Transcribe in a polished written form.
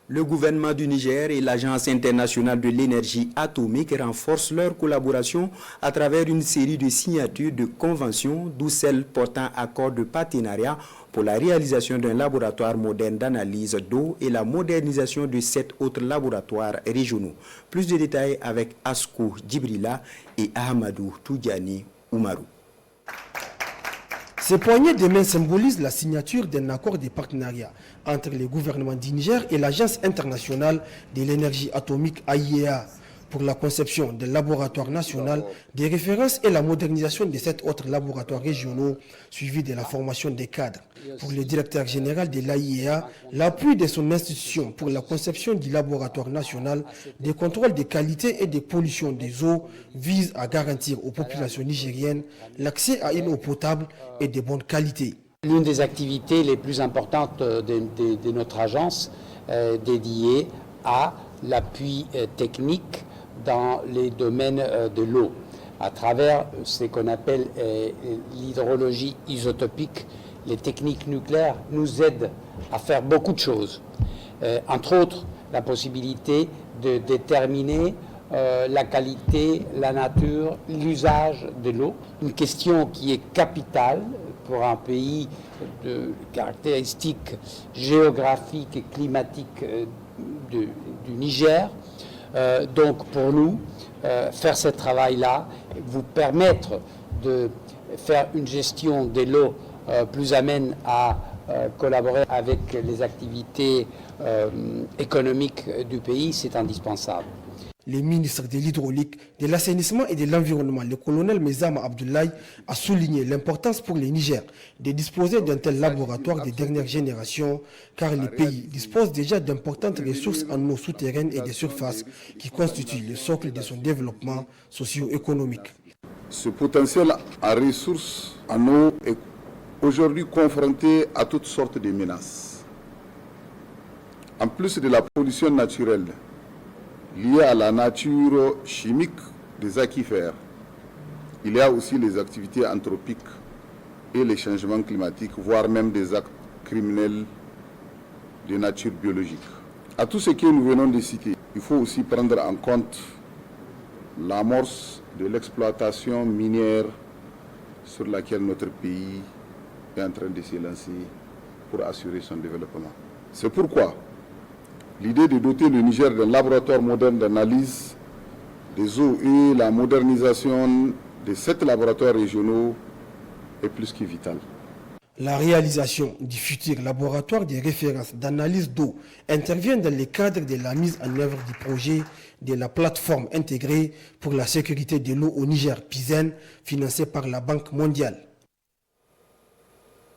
Le gouvernement du Niger et l'Agence internationale de l'énergie atomique renforcent leur collaboration à travers une série de signatures de conventions, d'où celle portant accord de partenariat pour la réalisation d'un laboratoire moderne d'analyse d'eau et la modernisation de 7 autres laboratoires régionaux. Plus de détails avec Askou Djibrila et Ahmadou Toudjani Oumarou. Ces poignées de main symbolisent la signature d'un accord de partenariat entre le gouvernement du Niger et l'Agence internationale de l'énergie atomique AIEA pour la conception d'un laboratoire national de référence et la modernisation de 7 autres laboratoires régionaux suivis de la formation des cadres. Pour le directeur général de l'AIEA, l'appui de son institution pour la conception du laboratoire national de contrôle de qualité et de pollution des eaux vise à garantir aux populations nigériennes l'accès à une eau potable et de bonne qualité. L'une des activités les plus importantes de notre agence est dédiée à l'appui technique dans les domaines de l'eau, à travers ce qu'on appelle l'hydrologie isotopique. Les techniques nucléaires nous aident à faire beaucoup de choses, entre autres la possibilité de déterminer la qualité, la nature, l'usage de l'eau, une question qui est capitale pour un pays de caractéristiques géographiques et climatiques du Niger. Donc pour nous, faire ce travail-là, vous permettre de faire une gestion de l'eau plus amène à collaborer avec les activités économiques du pays, c'est indispensable. Le ministre de l'Hydraulique, de l'Assainissement et de l'Environnement, le colonel Mezama Abdoulaye, a souligné l'importance pour le Niger de disposer d'un tel laboratoire de dernière génération, car le pays dispose déjà d'importantes ressources en eau souterraine et de surface qui constituent le socle de son développement socio-économique. Ce potentiel en ressources en eau est aujourd'hui confronté à toutes sortes de menaces. En plus de la pollution naturelle, liée à la nature chimique des aquifères, il y a aussi les activités anthropiques et les changements climatiques, voire même des actes criminels de nature biologique. À tout ce que nous venons de citer, il faut aussi prendre en compte l'amorce de l'exploitation minière sur laquelle notre pays est en train de se lancer pour assurer son développement. C'est pourquoi l'idée de doter le Niger d'un laboratoire moderne d'analyse des eaux et la modernisation de 7 laboratoires régionaux est plus que vitale. La réalisation du futur laboratoire de référence d'analyse d'eau intervient dans le cadre de la mise en œuvre du projet de la plateforme intégrée pour la sécurité de l'eau au Niger, PISEN, financée par la Banque mondiale.